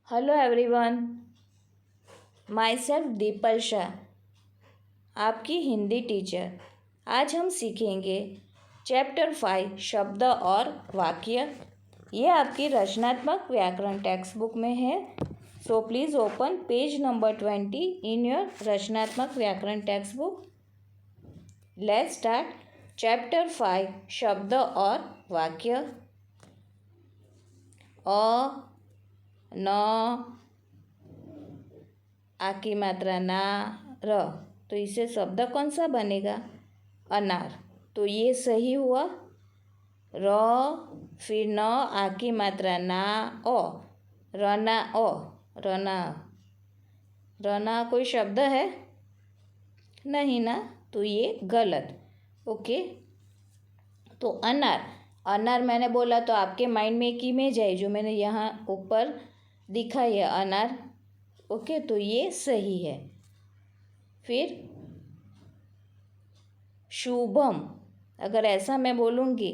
Hello everyone, my self the people Shah, आपकी Hindi teacher. आज हम सीखेंगे चैप्टर 5 शब्द और वाक्य। ये आपकी रचनात्मक व्याकरण टेक्स्ट बुक में है। So please open page number 20 in your रचनात्मक व्याकरण text book. Let's start chapter 5 शब्द और वाक्य। न आ की मात्रा ना र, तो इससे शब्द कौन सा बनेगा? अनार। तो ये सही हुआ। र फिर न आ की मात्रा ना ओ, रना ओ, रना। रना कोई शब्द है? नहीं ना, तो ये गलत। ओके, तो अनार। अनार मैंने बोला तो आपके माइंड में एक इमेज आई जो मैंने यहाँ ऊपर दिखाई है, अनार। ओके, तो ये सही है। फिर शुभम, अगर ऐसा मैं बोलूँगी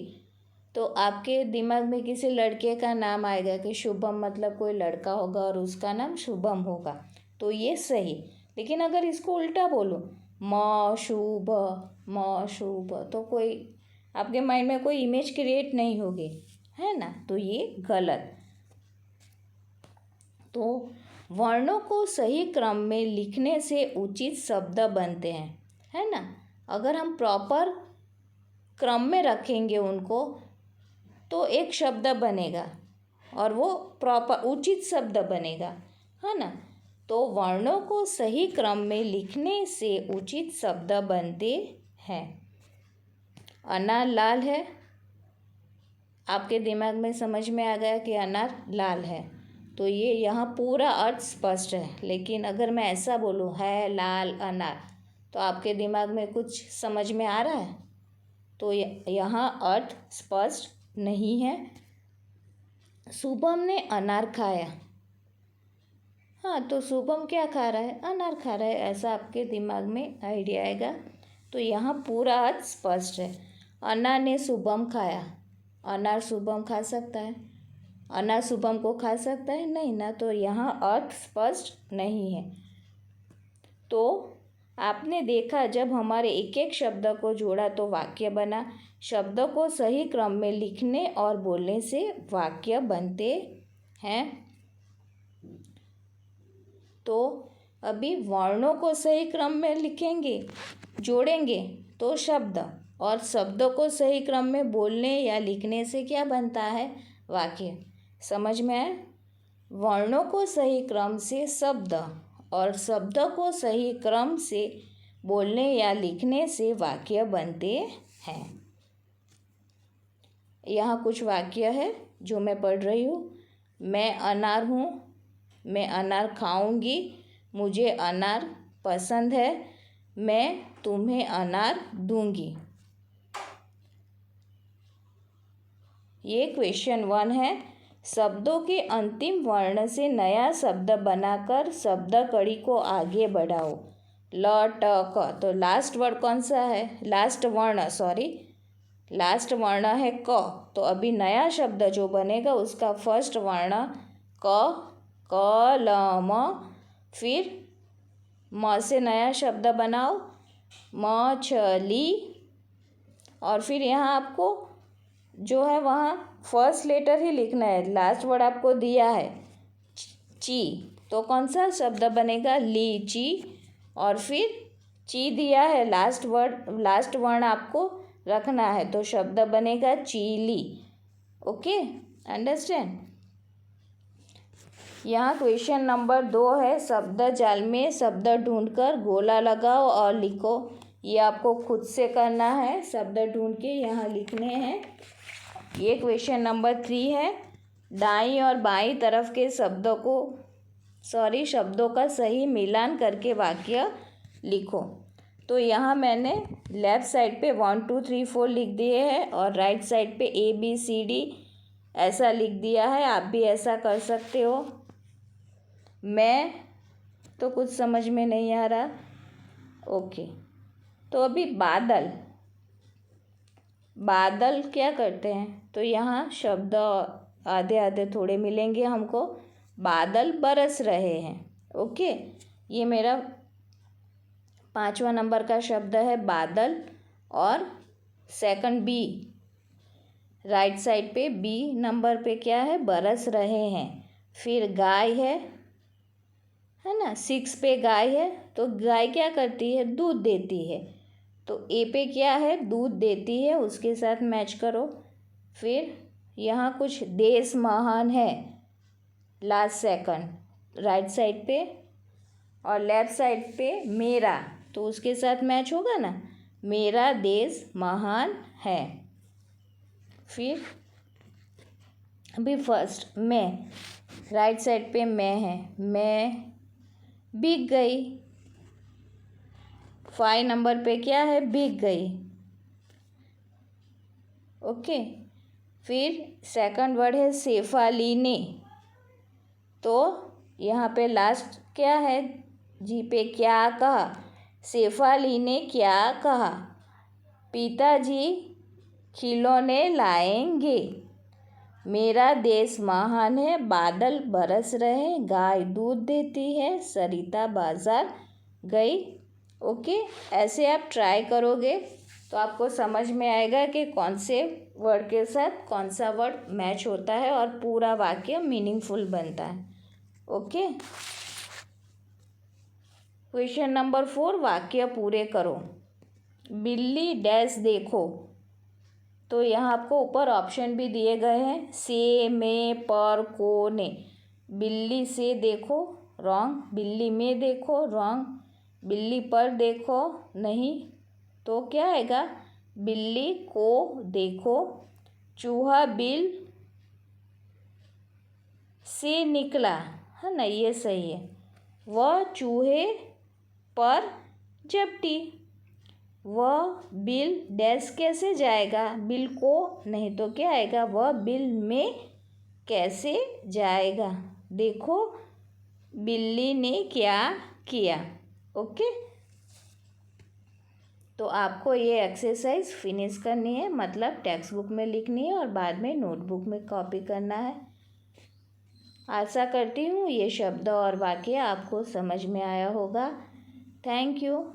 तो आपके दिमाग में किसी लड़के का नाम आएगा कि शुभम मतलब कोई लड़का होगा और उसका नाम शुभम होगा, तो ये सही। लेकिन अगर इसको उल्टा बोलूँ, म शुभ, म शुभ, तो कोई आपके माइंड में कोई इमेज क्रिएट नहीं होगी, है ना, तो ये गलत। तो वर्णों को सही क्रम में लिखने से उचित शब्द बनते हैं, है ना। अगर हम प्रॉपर क्रम में रखेंगे उनको तो एक शब्द बनेगा और वो प्रॉपर उचित शब्द बनेगा, है ना। तो वर्णों को सही क्रम में लिखने से उचित शब्द बनते हैं। अनार लाल है, आपके दिमाग में समझ में आ गया कि अनार लाल है, तो ये यहाँ पूरा अर्थ स्पष्ट है। लेकिन अगर मैं ऐसा बोलूँ है लाल अनार, तो आपके दिमाग में कुछ समझ में आ रहा है? तो यहाँ अर्थ स्पष्ट नहीं है। शुभम ने अनार खाया। हाँ, तो शुभम क्या खा रहा है? अनार खा रहा है, ऐसा आपके दिमाग में आइडिया आएगा। तो यहाँ पूरा अर्थ स्पष्ट है। अनार ने शुभम खाया। अनार शुभम खा सकता है? अनार शुभम को खा सकता है? नहीं ना, तो यहाँ अर्थ स्पष्ट नहीं है। तो आपने देखा, जब हमारे एक एक शब्द को जोड़ा तो वाक्य बना। शब्दों को सही क्रम में लिखने और बोलने से वाक्य बनते हैं। तो अभी वर्णों को सही क्रम में लिखेंगे, जोड़ेंगे तो शब्द, और शब्दों को सही क्रम में बोलने या लिखने से क्या बनता है? वाक्य। समझ में आए? वर्णों को सही क्रम से शब्द और शब्दों को सही क्रम से बोलने या लिखने से वाक्य बनते हैं। यहाँ कुछ वाक्य है जो मैं पढ़ रही हूँ। मैं अनार हूँ, मैं अनार खाऊंगी, मुझे अनार पसंद है, मैं तुम्हें अनार दूंगी। ये क्वेश्चन 1 है। शब्दों के अंतिम वर्ण से नया शब्द बनाकर शब्द कड़ी को आगे बढ़ाओ। ल ट क, तो लास्ट वर्ड कौन सा है? लास्ट वर्ण है क। तो अभी नया शब्द जो बनेगा उसका फर्स्ट वर्ण क ल म, फिर म से नया शब्द बनाओ मछली, और फिर यहाँ आपको जो है वहाँ फर्स्ट लेटर ही लिखना है। लास्ट वर्ड आपको दिया है ची, तो कौन सा शब्द बनेगा? लीची। और फिर ची दिया है, लास्ट वर्ण आपको रखना है, तो शब्द बनेगा चीली। Okay, understand. यहाँ क्वेश्चन नंबर 2 है। शब्द जाल में शब्द ढूंढकर गोला लगाओ और लिखो। ये आपको खुद से करना है, शब्द ढूंढ के यहाँ लिखने हैं। ये क्वेश्चन नंबर 3 है। दाईं और बाईं तरफ के शब्दों का सही मिलान करके वाक्य लिखो। तो यहाँ मैंने लेफ्ट साइड पे 1 2 3 4 लिख दिए हैं और राइट साइड पे ABCD ऐसा लिख दिया है। आप भी ऐसा कर सकते हो। मैं तो कुछ समझ में नहीं आ रहा। ओके, तो अभी बादल क्या करते हैं? तो यहाँ शब्द आधे आधे थोड़े मिलेंगे हमको। बादल बरस रहे हैं। ओके, ये मेरा 5वां नंबर का शब्द है बादल। और सेकंड बी, राइट साइड पे बी नंबर पे क्या है, बरस रहे हैं। फिर गाय है ना, 6 पे गाय है, तो गाय क्या करती है, दूध देती है। तो ए पे क्या है, दूध देती है, उसके साथ मैच करो। फिर यहाँ कुछ देश महान है, लास्ट सेकंड राइट साइड पे, और लेफ्ट साइड पे मेरा, तो उसके साथ मैच होगा ना, मेरा देश महान है। फिर अभी फर्स्ट मैं, राइट साइड पे मैं है, मैं भीग गई। 5 नंबर पे क्या है, भीग गई। ओके, फिर सेकंड वर्ड है शेफाली। तो यहाँ पे लास्ट क्या है, जी पे क्या कहा, शेफाली ने क्या कहा, पिताजी खिलौने लाएंगे। मेरा देश महान है, बादल बरस रहे, गाय दूध देती है, सरिता बाजार गई। ओके, ऐसे आप ट्राई करोगे तो आपको समझ में आएगा कि कौन से वर्ड के साथ कौन सा वर्ड मैच होता है और पूरा वाक्य मीनिंगफुल बनता है। ओके, क्वेश्चन नंबर 4, वाक्य पूरे करो। बिल्ली डैश देखो, तो यहाँ आपको ऊपर ऑप्शन भी दिए गए हैं, से, में, पर, को, ने। बिल्ली से देखो, रॉन्ग। बिल्ली में देखो, रॉन्ग। बिल्ली पर देखो, नहीं। तो क्या आएगा, बिल्ली को देखो। चूहा बिल से निकला, है ना, ये सही है। वह चूहे पर झपटी। वह बिल डैश कैसे जाएगा, बिल को, नहीं तो क्या आएगा, वह बिल में कैसे जाएगा। देखो बिल्ली ने क्या किया। ओके, तो आपको ये एक्सरसाइज फिनिश करनी है, मतलब टेक्स्ट बुक में लिखनी है और बाद में नोटबुक में कॉपी करना है। आशा करती हूँ ये शब्द और वाक्य आपको समझ में आया होगा। Thank you.